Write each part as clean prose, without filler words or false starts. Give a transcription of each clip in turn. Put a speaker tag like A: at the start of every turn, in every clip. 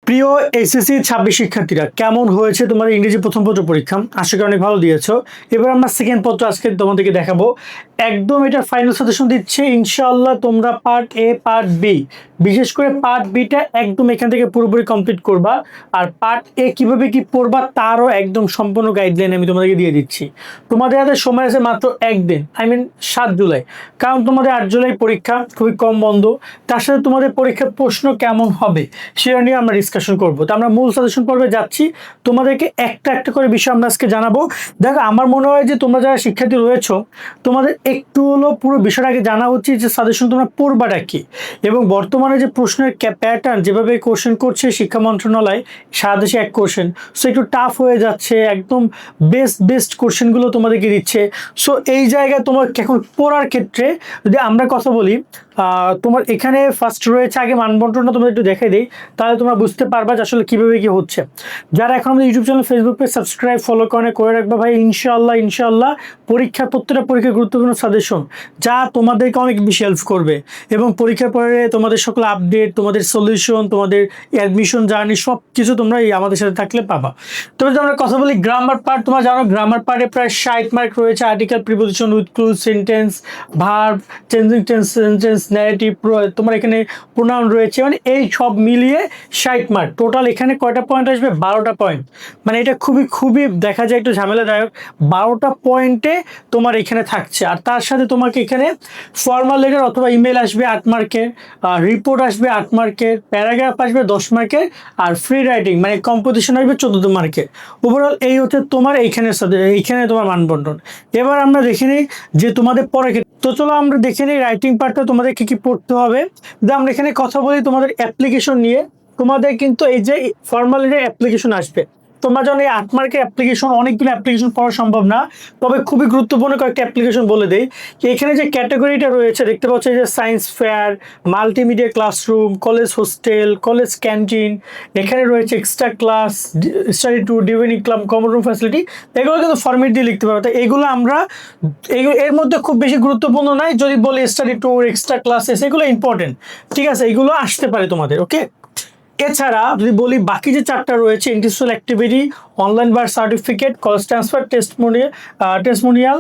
A: প্রিয় এসএসসি 26 শিক্ষার্থীরা কেমন হয়েছে তোমাদের ইংরেজি প্রথম পত্র পরীক্ষা? আশা করি অনেক ভালো দিয়েছো। এবার আমরা সেকেন্ড পত্র আজকে তোমাদেরকে দেখাবো। একদম এটা ফাইনাল সাজেশন দিচ্ছে ইনশাআল্লাহ। তোমরা পার্ট এ পার্ট বি, বিশেষ করে পার্ট বিটা একদম এখান থেকে পুরোপুরি কমপ্লিট করবা। আর পার্ট এ কিভাবে কি পড়বা তারও একদম সম্পূর্ণ গাইডলাইন আমি তোমাদেরকে দিয়ে দিচ্ছি। তোমাদের হাতে সময় আছে মাত্র একদিন, 7 জুলাই, কারণ তোমাদের 8 জুলাই পরীক্ষা, খুবই কম বন্ধ। তার সাথে তোমাদের পরীক্ষার প্রশ্ন কেমন হবে সেটা নিয়ে আমরা ডিসকাশন করবো। তো আমরা মূল সাজেশন পর্বে যাচ্ছি, তোমাদেরকে একটা একটা করে বিষয় আমরা আজকে জানাবো। দেখো, আমার মনে হয় যে তোমরা যারা শিক্ষার্থী রয়েছো তোমাদের একটু হলো পুরো বিষয়টা আগে জানা উচিত যে সাজেশন তোমরা পড়বাটা কি, এবং বর্তমানে যে প্রশ্নের প্যাটার্ন যেভাবে কোশ্চেন করছে শিক্ষা মন্ত্রণালয়, সারা দেশে এক কোশ্চেন, সো একটু টাফ হয়ে যাচ্ছে। একদম বেস্ট কোশ্চেনগুলো তোমাদেরকে দিচ্ছে। সো এই জায়গায় তোমার এখন পড়ার ক্ষেত্রে যদি আমরা কথা বলি, তোমার এখানে ফার্স্ট রয়েছে, আগে মানবন্টনটা তোমাদের একটু দেখাই দিই, তাহলে তোমরা বুঝতে পারবা যে আসলে কীভাবে কী হচ্ছে। যারা এখন আমাদের YouTube channel Facebook page subscribe follow করে রাখবা ভাই। ইনশাআল্লাহ পরীক্ষার প্রত্যেকটা পরীক্ষার গুরুত্বপূর্ণ সাজেশন যা তোমাদেরকে অনেক বেশি হেল্প করবে, এবং পরীক্ষার পরে তোমাদের সকল আপডেট, তোমাদের সলিউশন, তোমাদের অ্যাডমিশন জার্নি সব কিছু তোমরা আমাদের সাথে থাকলে পাবা। তবে যদি আমরা কথা বলি গ্রামার পার্ট, তোমরা জানো গ্রামার পার্টে প্রায় 60 মার্ক রয়েছে। Article, preposition, with clues, sentence, verb, changing tense, sentence, narrative, তোমার এখানে প্রোনাউন রয়েছে, মানে এই সব মিলিয়ে 60 মার্ক টোটাল। এখানে কয়টা পয়েন্ট আসবে? 12টা পয়েন্ট। মানে এটা খুবই দেখা যায় একটু ঝামেলাদায়ক। 12টা পয়েন্টে তোমার এখানে থাকছে। আর তার সাথে তোমাকে এখানে ফর্মাল লেটার অথবা ইমেল আসবে 8 মার্কের, রিপোর্ট আসবে 8 মার্কের, প্যারাগ্রাফ আসবে 10 মার্কের, আর ফ্রি রাইটিং মানে কম্পোজিশন আসবে 14 মার্কের। ওভারঅল এই হচ্ছে তোমার এইখানে তোমার মানবন্টন। এবার আমরা দেখে নিই যে তোমাদের পরে, তো চলো আমরা দেখে নিই রাইটিং পার্টটা তোমাদের কি পড়তে হবে। আমরা এখানে কথা বলি তোমাদের অ্যাপ্লিকেশন নিয়ে। তোমাদের কিন্তু এই যে ফর্মাল অ্যাপ্লিকেশন আসবে, তোমরা যখন এই 8 মার্কের অ্যাপ্লিকেশন, অনেকগুলো অ্যাপ্লিকেশন পড়া সম্ভব না, তবে খুবই গুরুত্বপূর্ণ কয়েকটা অ্যাপ্লিকেশন বলে দেই। এখানে যে ক্যাটাগরিটা রয়েছে দেখতে পাচ্ছ, যে science fair, multimedia classroom, college hostel, college canteen, এখানে রয়েছে extra class, study tour, during club, common room facility, এগুলো কিন্তু ফরম্যাট দিয়ে লিখতে পারো। তো এগুলো আমরা এর মধ্যে খুব বেশি গুরুত্বপূর্ণ নয়। যদি বলি স্টাডি ট্যুর, এক্সট্রা ক্লাসেস, এগুলো ইম্পর্টেন্ট, ঠিক আছে, এগুলো আসতে পারে তোমাদের। ওকে, এছাড়া যদি বলি বাকি যে 4টা রয়েছে, ইন্টেলেকচুয়াল অ্যাক্টিভিটি, অনলাইন বার সার্টিফিকেট, কলেজ ট্রান্সফার, টেস্টমোনিয়াল,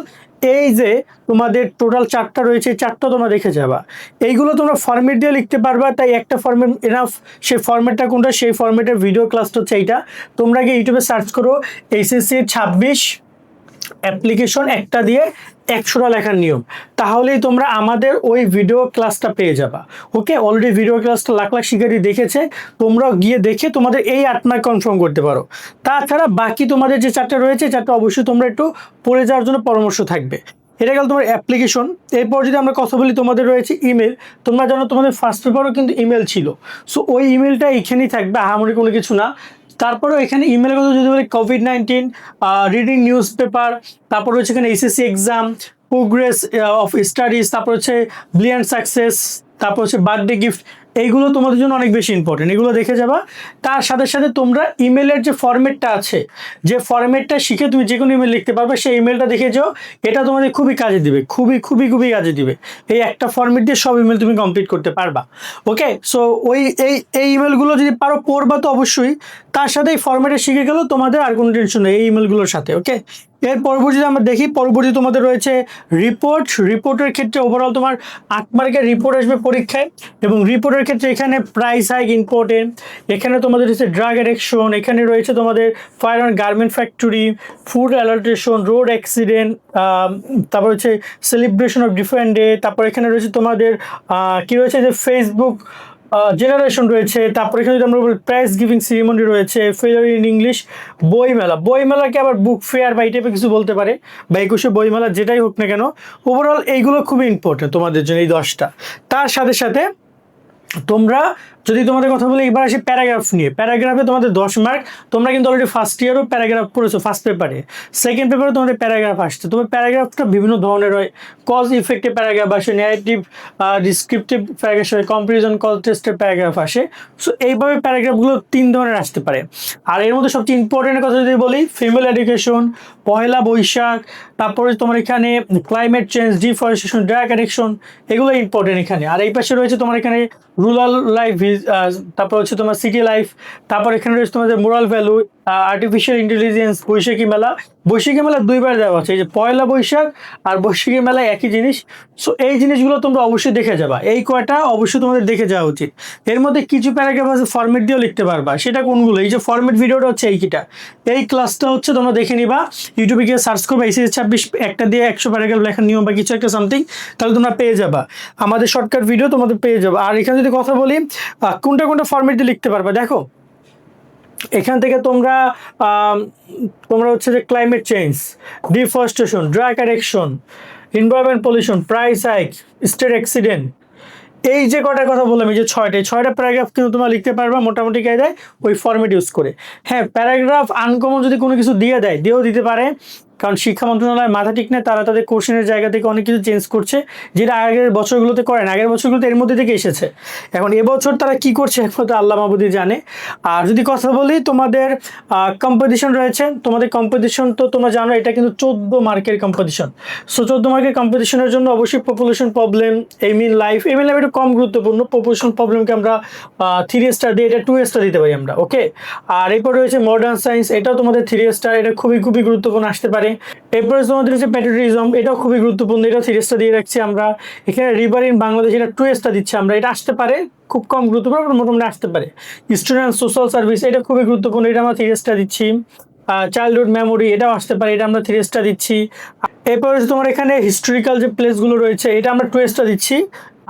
A: এই যে তোমাদের টোটাল 4টা রয়েছে, 4টা তোমরা দেখে যাবা। এইগুলো তোমরা ফরম্যাট দিয়ে লিখতে পারবা, তাই একটা ফরম্যাট এনাফ। সেই ফরম্যাটটা কোনটা? সেই ফরম্যাটের ভিডিও ক্লাসটা হচ্ছে এইটা। তোমরা গিয়ে ইউটিউবে সার্চ করো এসএসসি 26 অ্যাপ্লিকেশন একটা দিয়ে 100টা লেখার নিয়ম, তাহলেই তোমরা আমাদের ওই ভিডিও ক্লাসটা পেয়ে যাবা। ওকে, অলরেডি ভিডিও ক্লাসটা লাখ শিক্ষার্থী দেখেছে, তোমরাও গিয়ে দেখে তোমাদের এই 8 মার্ক কনফার্ম করতে পারো। তাছাড়া বাকি তোমাদের যে 4টা রয়েছে, 4টা অবশ্যই তোমরা একটু পড়ে যাওয়ার জন্য পরামর্শ থাকবে। এটা গেল তোমার অ্যাপ্লিকেশন। এরপর যদি আমরা কথা বলি, তোমাদের রয়েছে ইমেল। তোমরা জানো তোমাদের ফার্স্ট পেপারও কিন্তু ইমেল ছিল, সো ওই ইমেলটা এখানেই থাকবে, আহামরি কোনো কিছু না। তারপরেও এখানে ইমেলের কথা যদি বলি, কোভিড-19, রিডিং নিউজ পেপার, তারপর হচ্ছে এখানে SSC exam, progress of studies, তারপর হচ্ছে ব্রিলিয়ান্ট সাকসেস, তারপর হচ্ছে বার্থডে গিফট, এইগুলো তোমাদের জন্য অনেক বেশি ইম্পর্টেন্ট, এগুলো দেখে যাবা। তার সাথে সাথে তোমরা ইমেলের যে ফরম্যাটটা আছে, যে ফরম্যাটটা শিখে তুমি যে কোনো ইমেল লিখতে পারবে, সেই ইমেলটা দেখে যাও। এটা তোমাদের খুবই কাজে দিবে, খুবই কাজে দিবে। এই একটা ফরম্যাট দিয়ে সব ইমেল তুমি কমপ্লিট করতে পারবা। ওকে, সো এই ইমেলগুলো যদি পারো পড়বা তো অবশ্যই, তার সাথে এই ফরম্যাটে শিখে গেলেও তোমাদের আর কোনো টেনশন নেই এই ইমেলগুলোর সাথে। ওকে, এর পরবর্তীতে আমরা দেখি, পরবর্তী তোমাদের রয়েছে রিপোর্টের ক্ষেত্রে ওভারঅল তোমার 8 মার্কের রিপোর্ট আসবে পরীক্ষায়, এবং রিপোর্টের ক্ষেত্রে এখানে প্রাইস হাইক ইম্পর্টেন্ট, এখানে তোমাদের রয়েছে ড্রাগ অ্যাডিকশন, এখানে রয়েছে তোমাদের fire and garment factory, food adulteration, road accident, তারপর হচ্ছে সেলিব্রেশন অফ ডিফারেন্ট ডে, তারপর এখানে রয়েছে তোমাদের কি রয়েছে যে ফেসবুক জেনারেশন রয়েছে, তারপর এখানে যদি আমরা প্রাইজ গিভিং সেরিমনি রয়েছে, ফেয়ার ইন ইংলিশ, বইমেলাকে আবার বুক ফেয়ার বা এই টাইপের কিছু বলতে পারে, বা 21শে বইমেলা, যেটাই হোক না কেন, ওভারঅল এইগুলো খুবই ইম্পর্টেন্ট তোমাদের জন্য এই 10টা। তার সাথে সাথে তোমরা যদি তোমাদের কথা বলি, এবার আসি প্যারাগ্রাফ নিয়ে। প্যারাগ্রাফে তোমাদের 10 মার্ক। তোমরা কিন্তু অলরেডি ফার্স্ট ইয়ারও প্যারাগ্রাফ পড়েছো ফার্স্ট পেপারে, সেকেন্ড পেপারে তোমাদের প্যারাগ্রাফ আসছে। তবে প্যারাগ্রাফটা বিভিন্ন ধরনের হয়, কজ ইফেক্টিভ প্যারাগ্রাফ আসে, ন্যারেটিভ ডিসক্রিপটিভ প্যারাগ্রাফ আসে, কম্পারিজন কল টেস্টের প্যারাগ্রাফ আসে। সো এইভাবে প্যারাগ্রাফগুলো 3 ধরনের আসতে পারে। আর এর মধ্যে সবচেয়ে ইম্পর্টেন্ট কথা যদি বলি, ফিমেল এডুকেশন, পহেলা বৈশাখ, তারপরে তোমার এখানে climate change, deforestation, drug addiction, এগুলো ইম্পর্টেন্ট এখানে। আর এই পাশে রয়েছে তোমার এখানে রুরাল লাইফ তারপর হচ্ছে তোমার সিটি লাইফ, তারপর এখানে রয়েছে তোমাদের মোরাল ভ্যালু, আর্টিফিশিয়াল ইন্টেলিজেন্স, বৈশাখী মেলা। বৈশাখী মেলা দুইবার দেওয়া আছে, এই যে পয়লা বৈশাখ আর বৈশাখী মেলা একই জিনিস। সো এই জিনিসগুলো তোমরা অবশ্যই দেখে যাবা, এই কয়টা অবশ্যই তোমাদের দেখে যাওয়া উচিত। এর মধ্যে কিছু প্যারাগ্রাফ আছে ফরম্যাট দিয়েও লিখতে পারবা, সেটা কোনগুলো? এই যে ফরম্যাট ভিডিওটা হচ্ছে এইটা, এই ক্লাসটা হচ্ছে তোমরা দেখে নিবা, ইউটিউবে গিয়ে সার্চ করবা ACS 26 একটা দিয়ে 100 প্যারাগ্রাফ লেখার নিয়ম বা কিছু একটা সামথিং, তাহলে তোমরা পেয়ে যাবা আমাদের শর্টকাট ভিডিও, তোমাদের পেয়ে যাবা। আর এখানে যদি কথা বলি কোনটা কোনটা ফরম্যাট দিয়ে লিখতে পারবা, দেখো এখান থেকে তোমরা হচ্ছে যে climate change, deforestation, drug addiction, environment pollution, price hike, state accident, এই যে কটার কথা বললাম, এই যে ছয়টা প্যারাগ্রাফ কিন্তু তোমরা লিখতে পারবা মোটামুটি কায়দায় ওই ফরম্যাট ইউজ করে। হ্যাঁ, প্যারাগ্রাফ আনকমন যদি কোনো কিছু দিয়েও দিতে পারে, কারণ শিক্ষা মন্ত্রণালয়ের মাথা ঠিক নেই, তারা তাদের কোশ্চেনের জায়গা থেকে অনেক কিছু চেঞ্জ করছে, যেটা আগের বছরগুলোতে করেন, আগের বছরগুলোতে এর মধ্যে থেকে এসেছে। এখন এবছর তারা কি করছে একমাত্র আল্লাহ মাহবুদি জানে। আর যদি কথা বলি তোমাদের কম্পিটিশন রয়েছে, তোমাদের কম্পিটিশন তো তোমরা জানো এটা কিন্তু 14 মার্কের কম্পিটিশন। সো 14 মার্কের কম্পিটিশনের জন্য অবশ্যই পপুলেশন প্রবলেম, লাইফ একটু কম গুরুত্বপূর্ণ। পপুলেশন প্রবলেমকে আমরা 3 স্টার দিই, এটা 2 স্টার দিতে পারি আমরা, ওকে। আর এরপর রয়েছে মডার্ন সায়েন্স, এটাও তোমাদের 3 স্টার, এটা খুবই খুবই গুরুত্বপূর্ণ আসতে পারে। এরপরে তোমাদের হচ্ছে প্যাট্রিয়টিজম, এটাও খুবই গুরুত্বপূর্ণ, এটা 3 স্টার দিয়ে রাখছি আমরা। এখানে রিভার ইন বাংলাদেশ, এটা 2 স্টার দিচ্ছি আমরা, এটা আসতে পারে, খুব কম গুরুত্বপূর্ণ, মোটামুটি আসতে পারে। স্টুডেন্ট সোশ্যাল সার্ভিস, এটা খুবই গুরুত্বপূর্ণ, এটা আমরা 3 স্টার দিচ্ছি। চাইল্ডহুড মেমোরি, এটাও আসতে পারে, এটা আমরা 3 স্টার দিচ্ছি। এরপর হচ্ছে তোমার এখানে হিস্টোরিক্যাল যে প্লেসগুলো রয়েছে, এটা আমরা 2 স্টার দিচ্ছি।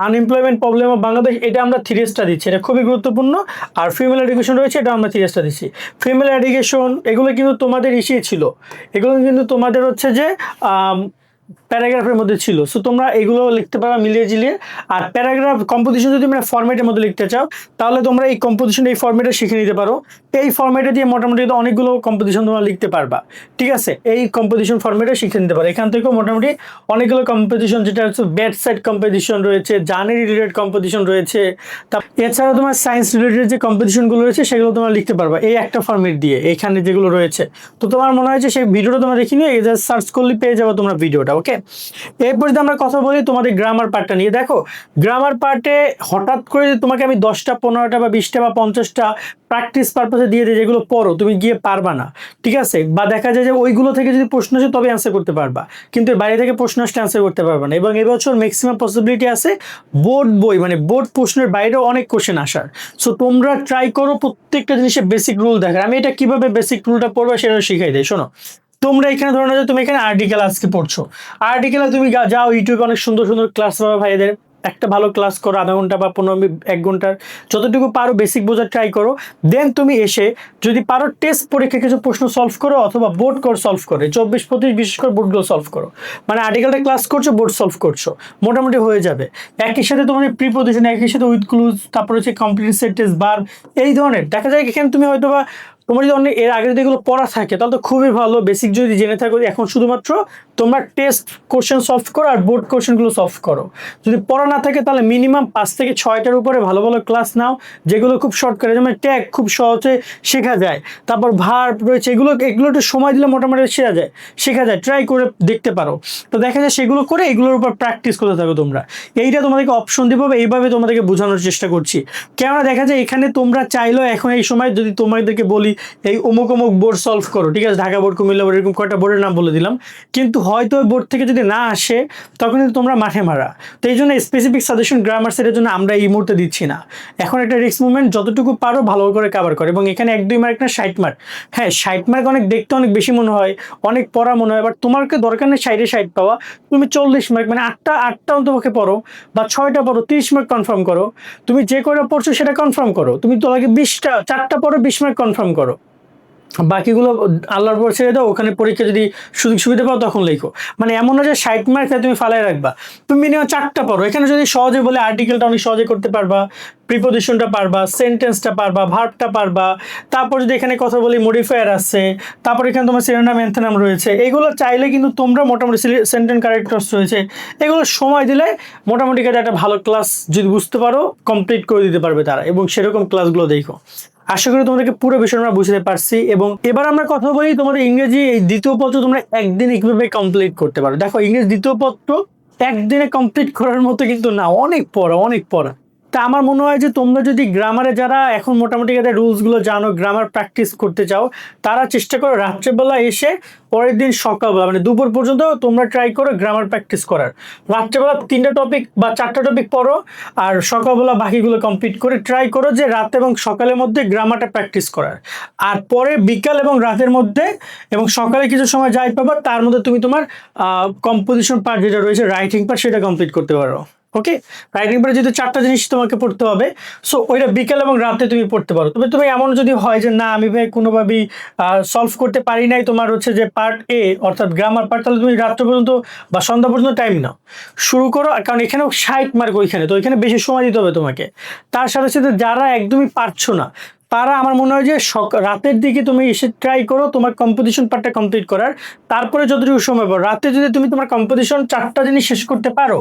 A: আনএমপ্লয়মেন্ট প্রবলেম অফ বাংলাদেশ, এটা আমরা 3 স্টার দিচ্ছি, এটা খুবই গুরুত্বপূর্ণ। আর ফিমেল এডুকেশন রয়েছে, এটা আমরা 3 স্টার দিচ্ছি। ফিমেল এডুকেশন এগুলো কিন্তু তোমাদের ছিল, এগুলো কিন্তু তোমাদের হচ্ছে যে প্যারাগ্রাফের মধ্যে ছিল। সো তোমরা এগুলো লিখতে পারো মিলিয়ে ঝিলিয়ে। আর প্যারাগ্রাফ কম্পোজিশন যদি তোমরা ফরম্যাটের মধ্যে লিখতে চাও, তাহলে তোমরা এই কম্পোজিশন এই ফরম্যাটে শিখে নিতে পারো। এই ফরম্যাটে দিয়ে মোটামুটি অনেকগুলো কম্পোজিশন তোমরা লিখতে পারবা, ঠিক আছে। এই কম্পোজিশন ফরম্যাটে শিখে নিতে পারো, এখান থেকেও মোটামুটি অনেকগুলো কম্পোজিশন, যেটা হচ্ছে বেড সাইড কম্পোজিশন রয়েছে, জার্নি রিলেটেড কম্পোজিশন রয়েছে, এছাড়াও তোমার সায়েন্স রিলেটেড যে কম্পোজিশনগুলো রয়েছে সেগুলো তোমরা লিখতে পারবা এই একটা ফরম্যাট দিয়ে, এখানে যেগুলো রয়েছে। তো তোমার মনে হয় যে সেই ভিডিওটা তোমরা দেখি নিয়ে জাস্ট সার্চ করলে পেয়ে যাবো তোমরা ভিডিওটা, ওকে। এরপর যদি আমরা কথা বলি তোমাদের গ্রামার পার্টটা নিয়ে, দেখো গ্রামার পার্টে হঠাৎ করে তোমাকে আমি 10টা 15টা বা 20টা বা 50টা প্র্যাকটিস পারপাসে দিয়ে দিই, যেগুলো পড়ো, তুমি গিয়ে পারবা না, ঠিক আছে। বা দেখা যায় যে ওইগুলো থেকে যদি প্রশ্ন আসে তবে অ্যান্সার করতে পারবা, কিন্তু এর বাইরে থেকে প্রশ্ন আসলে অ্যান্সার করতে পারবা না। এবং এবছর ম্যাক্সিমাম পসিবিলিটি আছে বোর্ড বই মানে বোর্ড প্রশ্নের বাইরেও অনেক কোশ্চেন আসার। সো তোমরা ট্রাই করো প্রত্যেকটা জিনিসের বেসিক রুল দেখার। আমি এটা কিভাবে বেসিক রুলটা পড়বা সেটা শিখাই দেয়। শোনো, তোমরা এখানে ধরো না যে তুমি এখানে আর্টিকেল আজকে পড়ছো, আর্টিকেলে তুমি যাও ইউটিউবে অনেক সুন্দর সুন্দর ক্লাস পাবা ভাইদের, একটা ভালো ক্লাস করো, আধা ঘন্টা বা 1 ঘন্টার, যতটুকু পারো বেসিক বোঝার ট্রাই করো। দেন তুমি এসে যদি পারো টেস্ট পরীক্ষা কিছু প্রশ্ন সলভ করো, অথবা বোর্ড কোড সলভ করো, 24-25 বিশেষ করে বোর্ডগুলো সলভ করো। মানে আর্টিকেলটা ক্লাস করছো, বোর্ড সলভ করছো, মোটামুটি হয়ে যাবে। একই সাথে তোমাদের প্রিপোজিশন, একই সাথে উইথ ক্লুজ, তারপর হচ্ছে কমপ্লিট সেন্টেন্স, ভার্ব, এই ধরনের দেখা যায়। এখানে তুমি হয়তো বা তোমার যদি অনেক এর আগে যদি এগুলো পড়া থাকে তাহলে তো খুবই ভালো, বেসিক যদি জেনে থাকো। এখন শুধুমাত্র তোমরা টেস্ট কোশ্চেন সলভ করো আর বোর্ড কোশ্চেনগুলো সলভ করো। যদি পড়া না থাকে তাহলে মিনিমাম 5 থেকে 6টার উপরে ভালো ভালো ক্লাস নাও, যেগুলো খুব শর্টকাটে, যেমন ট্যাগ খুব সহজে শেখা যায়, তারপর ভার্ব রয়েছে, এগুলো একটু সময় দিলে মোটামুটি শেখা যায়, ট্রাই করে দেখতে পারো। তো দেখা যায় সেগুলো করে এগুলোর উপর প্র্যাকটিস করতে থাকো তোমরা। এইটা তোমাদেরকে অপশন দিব, এইভাবে তোমাদেরকে বোঝানোর চেষ্টা করছি। কেননা দেখা যায় এখানে তোমরা চাইলেও এখন এই সময় যদি তোমাদেরকে বলি এই অমুক বোর্ড সলভ করো, ঠিক আছে, ঢাকা বোর্ড, কুমিল্লা বোর্ড, এরকম কয়টা বোর্ডের নাম বলে দিলাম, কিন্তু হয়তো ওই বোর্ড থেকে যদি না আসে তখন কিন্তু তোমরা মাঠে মারা। তো এই জন্য স্পেসিফিক সাজেশন গ্রামার সেটের জন্য আমরা এই মুহূর্তে দিচ্ছি না। এখন একটা রিস্ক মুভমেন্ট, যতটুকু পারো ভালো করে কভার করো। এবং এখানে 1-2 মার্ক না 60 মার্ক, হ্যাঁ 60 মার্ক অনেক দেখতে অনেক বেশি মনে হয়, অনেক পড়া মনে হয়, বাট তোমাকে দরকার নেই 60 পাওয়া, তুমি 40 মার্ক মানে আটটা অন্তপক্ষে পড়ো, বা 6টা পড়ো, 30 মার্ক কনফার্ম করো। তুমি যে কয়টা পড়ছো সেটা কনফার্ম করো, তুমি তোমাকে 4টা পড়ো, 20 মার্ক কনফার্ম করো, বাকিগুলো আল্লাহর পর ছেড়ে দাও। ওখানে পরীক্ষা যদি সুযোগ সুবিধা পাও তখন লেখো। মানে এমন না যে 60 মার্ক তুমি ফালায় রাখবা, তুমি মিনিমাম 4টা পড়ো। এখানে যদি সহজে বলে আর্টিকেলটা অনেক সহজে করতে পারবা, প্রিপোজিশনটা পারবা, সেন্টেন্সটা পারবা, ভার্বটা পারবা। তারপর যদি এখানে কথা বলি মডিফায়ার আছে, তারপর এখানে তোমার সিনোনিম অ্যান্থোনিম রয়েছে, এগুলো চাইলে কিন্তু তোমরা মোটামুটি সেন্টেন্স কারেক্টরস রয়েছে, এগুলো সময় দিলে মোটামুটি একটা ভালো ক্লাস যদি বুঝতে পারো কমপ্লিট করে দিতে পারবে তারা। এবং সেরকম ক্লাসগুলো দেখো। আশা করি তোমাদেরকে পুরো বিষয়টা আমরা বুঝতে পারছি। এবং এবার আমরা কথা বলি তোমাদের ইংরেজি এই দ্বিতীয় পত্র তোমরা একদিনে কিভাবে কমপ্লিট করতে পারো। দেখো ইংরেজি দ্বিতীয় পত্র একদিনে কমপ্লিট করার মতো কিন্তু না, অনেক পড়া। তা আমার মনে হয় যে তোমরা যদি গ্রামারে যারা এখন মোটামুটি এদের রুলসগুলো জানো, গ্রামার প্র্যাকটিস করতে চাও, তারা চেষ্টা করো রাত্রেবেলা এসে পরের দিন সকালবেলা মানে দুপুর পর্যন্ত তোমরা ট্রাই করো গ্রামার প্র্যাকটিস করার। রাত্রেবেলা 3টা টপিক বা 4টা টপিক পড়ো, আর সকালবেলা বাকিগুলো কমপ্লিট করে ট্রাই করো যে রাত এবং সকালের মধ্যে গ্রামারটা প্র্যাকটিস করার। আর পরে বিকাল এবং রাতের মধ্যে এবং সকালে কিছু সময় যাই পাবা, তার মধ্যে তুমি তোমার কম্পোজিশন পার্ট যেটা রয়েছে, রাইটিং পার্ট, সেটা কমপ্লিট করতে পারো। ওকে, রাইটিং পার্টে যেহেতু 4টা জিনিস তোমাকে পড়তে হবে, সো ওইটা বিকেল এবং রাতে তুমি পড়তে পারো। তবে তুমি এমন যদি হয় যে না আমি ভাই কোনোভাবেই সলভ করতে পারি নাই তোমার হচ্ছে যে পার্ট এ অর্থাৎ গ্রামার পার্ট, তাহলে তুমি রাত্র পর্যন্ত বা সন্ধ্যা পর্যন্ত টাইম নাও, শুরু করো। কারণ এখানেও 60 মার্ক ওইখানে, তো ওইখানে বেশি সময় দিতে হবে তোমাকে। তার সাথে সাথে যারা একদমই পারছো না, তারা আমার মনে হয় যে রাতের দিকে তুমি এসে ট্রাই করো তোমার কম্পোজিশন পার্টটা কমপ্লিট করার। তারপরে যতটুকু সময় পাবো রাতে যদি তুমি তোমার কম্পোজিশন 4টা জিনিস শেষ করতে পারো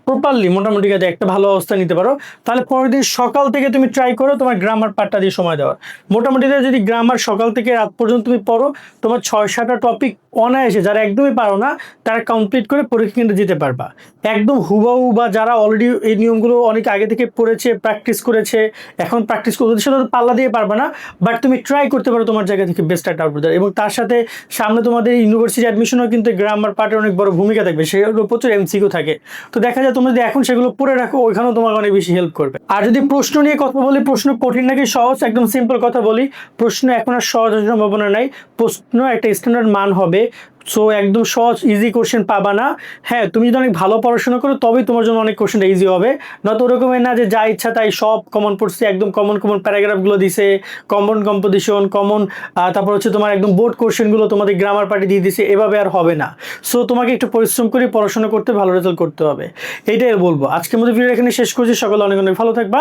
A: প্রপারলি, মোটামুটি একটা ভালো অবস্থা নিতে পারো, তাহলে পরের দিন সকাল থেকে তুমি ট্রাই করো তোমার গ্রামার পার্টটা দিয়ে সময় দেওয়ার। মোটামুটি যদি গ্রামার সকাল থেকে রাত পর্যন্ত তুমি পড়ো, তোমার 6-7টা টপিক অনায়াসে, যারা একদমই পারো না তারা কমপ্লিট করে পরীক্ষা কেন্দ্রে যেতে পারবা একদম হুবাহু। বা যারা অলরেডি এই নিয়মগুলো অনেক আগে থেকে পড়েছে, প্র্যাকটিস করেছে, এখন প্র্যাকটিস করতে সেটা পাল্লা দিয়ে পারবে না, বাট তুমি ট্রাই করতে পারো তোমার জায়গা থেকে বেস্ট একটা আউটপুট। এবং তার সাথে সামনে তোমাদের ইউনিভার্সিটি অ্যাডমিশনও কিন্তু গ্রামার পার্টের অনেক বড় ভূমিকা থাকবে, সেগুলো প্রচুর এমসিকিউ থাকে। তো দেখা যায় তোমরা যদি এখন সেগুলো পড়ে রাখো, ওইখানেও তোমাকে অনেক বেশি হেল্প করবে। আর যদি প্রশ্ন নিয়ে কথা বলি, প্রশ্ন কঠিন নাকি সহজ, একদম সিম্পল কথা বলি, প্রশ্ন এখন আর সহজ হওয়ার সম্ভাবনা নাই। প্রশ্ন একটা স্ট্যান্ডার্ড মান হবে, সো একদম সহজ ইজি কোশ্চেন পাবা না। হ্যাঁ, তুমি যদি অনেক ভালো পড়াশোনা করো তবেই তোমার জন্য অনেক কোশ্চেনটা ইজি হবে, নয়তো ওরকমের না যে যা ইচ্ছা তাই সব কমন পড়ছে, একদম কমন কমন প্যারাগ্রাফগুলো দিছে, কমন কম্পোজিশন কমন, তারপর হচ্ছে তোমার একদম বোর্ড কোশ্চেনগুলো তোমাদের গ্রামার পার্টে দিয়ে দিছে, এভাবে আর হবে না। সো তোমাকে একটু পরিশ্রম করে পড়াশোনা করতে ভালো রেজাল্ট করতে হবে, এইটাই বলবো। আজকের মধ্যে ভিডিও এখানে শেষ করছি, সকলে অনেক অনেক ভালো থাকবা।